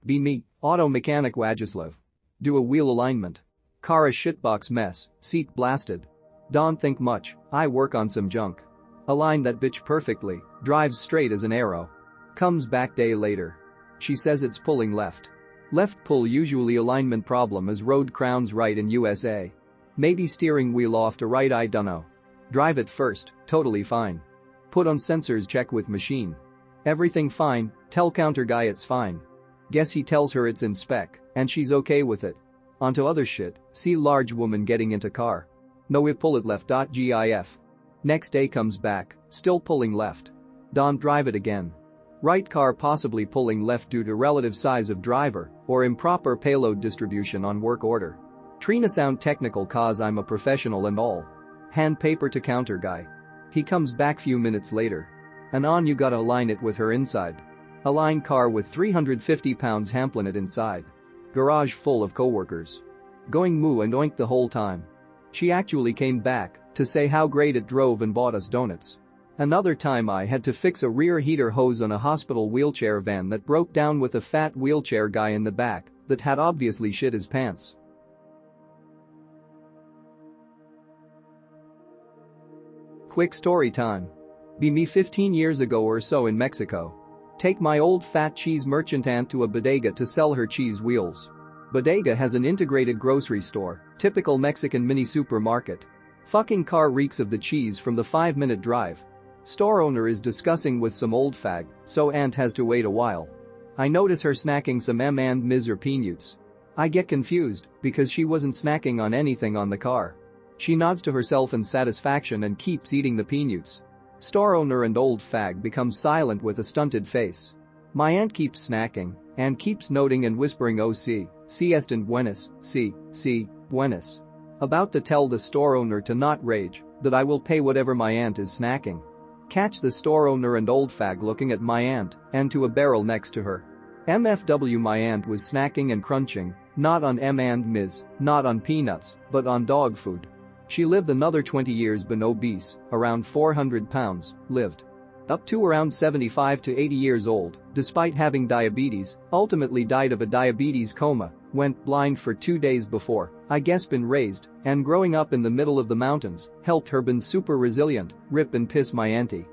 Be me, auto mechanic Wajislav. Do a wheel alignment. Car a shitbox mess, seat blasted. Don't think much, I work on some junk. Align that bitch perfectly, drives straight as an arrow. Comes back day later. She says it's pulling left. Left pull usually alignment problem is road crowns right in USA. Maybe steering wheel off to right I dunno. Drive it first, totally fine. Put on sensors check with machine. Everything fine, tell counter guy it's fine. Guess he tells her it's in spec, and she's okay with it. Onto other shit, see large woman getting into car. No we pull it left. Gif. Next day comes back, still pulling left. Don't drive it again. Right car possibly pulling left due to relative size of driver or improper payload distribution on work order. Trina sound technical cause I'm a professional and all. Hand paper to counter guy. He comes back few minutes later. And on you gotta align it with her inside. Align car with 350 pounds hamplanet inside. Garage full of coworkers. Going moo and oink the whole time. She actually came back to say how great it drove and bought us donuts. Another time I had to fix a rear heater hose on a hospital wheelchair van that broke down with a fat wheelchair guy in the back that had obviously shit his pants. Quick story time. Be me 15 years ago or so in Mexico. Take my old fat cheese merchant aunt to a bodega to sell her cheese wheels. Bodega has an integrated grocery store, typical Mexican mini supermarket. Fucking car reeks of the cheese from the 5-minute drive. Store owner is discussing with some old fag, so aunt has to wait a while. I notice her snacking some M&Ms or peanuts. I get confused because she wasn't snacking on anything on the car. She nods to herself in satisfaction and keeps eating the peanuts. Store owner and old fag become silent with a stunted face. My aunt keeps snacking and keeps noting and whispering si están buenas, si buenas. About to tell the store owner to not rage, that I will pay whatever my aunt is snacking. Catch the store owner and old fag looking at my aunt and to a barrel next to her. MFW my aunt was snacking and crunching, not on M&Ms, not on peanuts, but on dog food. She lived another 20 years been obese, around 400 pounds, lived up to around 75 to 80 years old, despite having diabetes, ultimately died of a diabetes coma, went blind for 2 days before, I guess been raised, and growing up in the middle of the mountains, helped her been super resilient, rip and piss my auntie.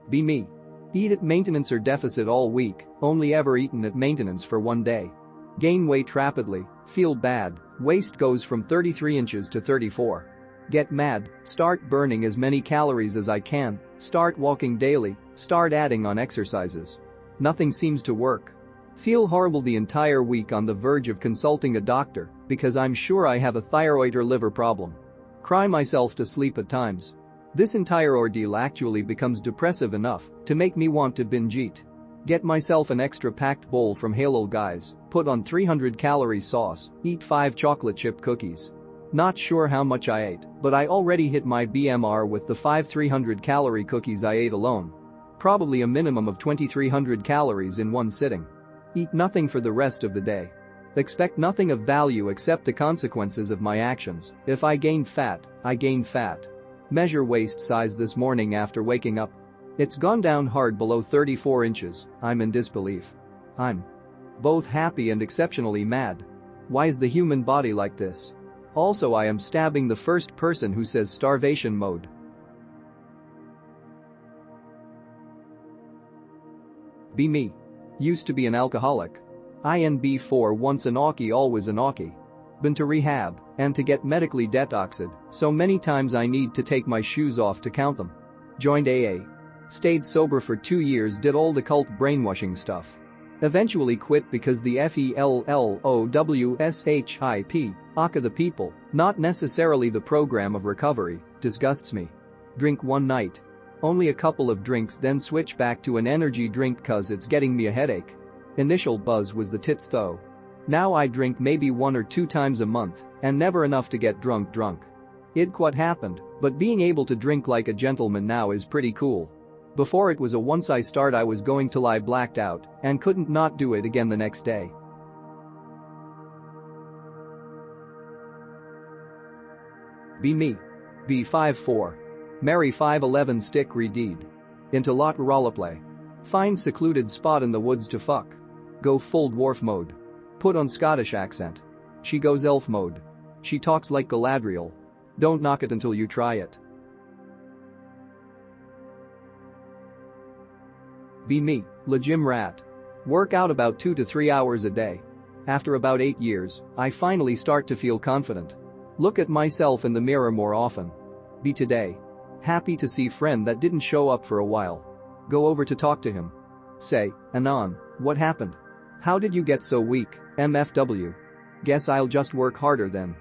Be me. Eat at maintenance or deficit all week, only ever eaten at maintenance for 1 day. Gain weight rapidly, feel bad, waist goes from 33 inches to 34. Get mad, start burning as many calories as I can, start walking daily, start adding on exercises. Nothing seems to work. Feel horrible the entire week on the verge of consulting a doctor because I'm sure I have a thyroid or liver problem. Cry myself to sleep at times. This entire ordeal actually becomes depressive enough to make me want to binge eat. Get myself an extra packed bowl from Halo Guys, put on 300 calorie sauce, eat 5 chocolate chip cookies. Not sure how much I ate, but I already hit my BMR with the 5 300 calorie cookies I ate alone. Probably a minimum of 2300 calories in one sitting. Eat nothing for the rest of the day. Expect nothing of value except the consequences of my actions. If I gain fat, I gain fat. Measure waist size this morning after waking up. It's gone down hard below 34 inches, I'm in disbelief. I'm both happy and exceptionally mad. Why is the human body like this? Also I am stabbing the first person who says starvation mode. Be me. Used to be an alcoholic. INB4 once an Aukie always an Aukie. Been to rehab and to get medically detoxed, so many times I need to take my shoes off to count them. Joined AA. Stayed sober for 2 years, did all the cult brainwashing stuff. Eventually quit because the FELLOWSHIP, ACA the people, not necessarily the program of recovery, disgusts me. Drink one night. Only a couple of drinks then switch back to an energy drink cause it's getting me a headache. Initial buzz was the tits though. Now I drink maybe 1 or 2 times a month and never enough to get drunk. It quite happened, but being able to drink like a gentleman now is pretty cool. Before it was a once I start I was going till I blacked out and couldn't not do it again the next day. Be me. Be 5'4". Marry 5'11" stick redeed. Into lot roleplay. Find secluded spot in the woods to fuck. Go full dwarf mode. Put on Scottish accent. She goes elf mode. She talks like Galadriel. Don't knock it until you try it. Be me, le gym rat. Work out about 2 to 3 hours a day. After about 8 years, I finally start to feel confident. Look at myself in the mirror more often. Be today. Happy to see friend that didn't show up for a while. Go over to talk to him. Say, Anon, what happened? How did you get so weak, MFW? Guess I'll just work harder then.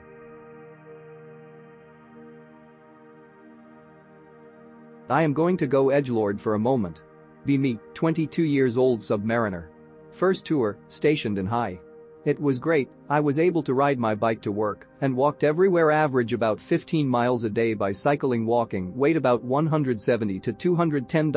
I am going to go edgelord for a moment. Be me, 22 years old submariner. First tour, stationed in High. It was great, I was able to ride my bike to work and walked everywhere, average about 15 miles a day by cycling, walking, weight about 170 to 210.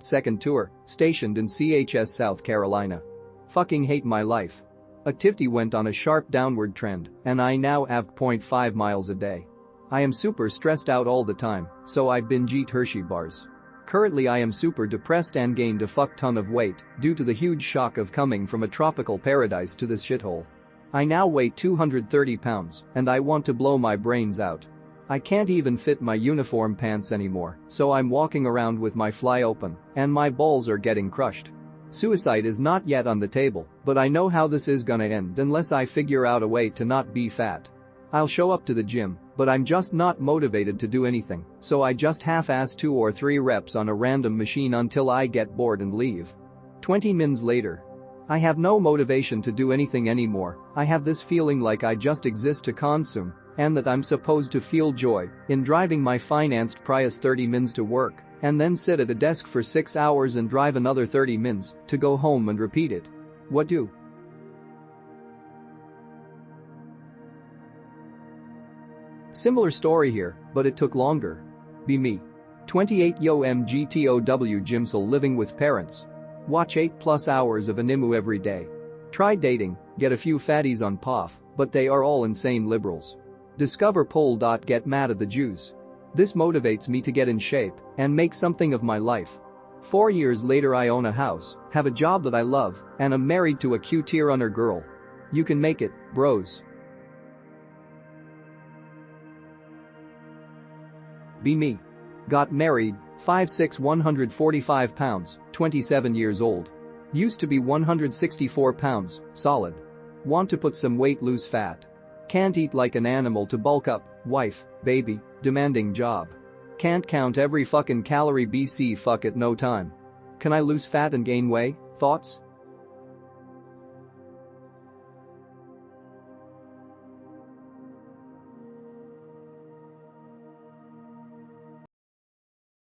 Second tour, stationed in CHS South Carolina. Fucking hate my life. Activity went on a sharp downward trend and I now have 0.5 miles a day. I am super stressed out all the time, so I binge eat Hershey bars. Currently I am super depressed and gained a fuck ton of weight due to the huge shock of coming from a tropical paradise to this shithole. I now weigh 230 pounds and I want to blow my brains out. I can't even fit my uniform pants anymore, so I'm walking around with my fly open and my balls are getting crushed. Suicide is not yet on the table, but I know how this is gonna end unless I figure out a way to not be fat. I'll show up to the gym, but I'm just not motivated to do anything, so I just half-ass 2 or 3 reps on a random machine until I get bored and leave. 20 mins later. I have no motivation to do anything anymore. I have this feeling like I just exist to consume and that I'm supposed to feel joy in driving my financed Prius 30 mins to work and then sit at a desk for 6 hours and drive another 30 mins to go home and repeat it. What do? Similar story here, but it took longer. Be me. 28 yo mgtow Jimsel living with parents. Watch 8+ hours of animu every day. Try dating, get a few fatties on POF, but they are all insane liberals. Discover pole. Get mad at the Jews. This motivates me to get in shape and make something of my life. 4 years later I own a house, have a job that I love, and am married to a cute runner girl. You can make it, bros. Be me. Got married, 5'6", 145 pounds, 27 years old. Used to be 164 pounds, solid. Want to put some weight, lose fat. Can't eat like an animal to bulk up, wife, baby, demanding job. Can't count every fucking calorie, BC fuck it, no time. Can I lose fat and gain weight? Thoughts?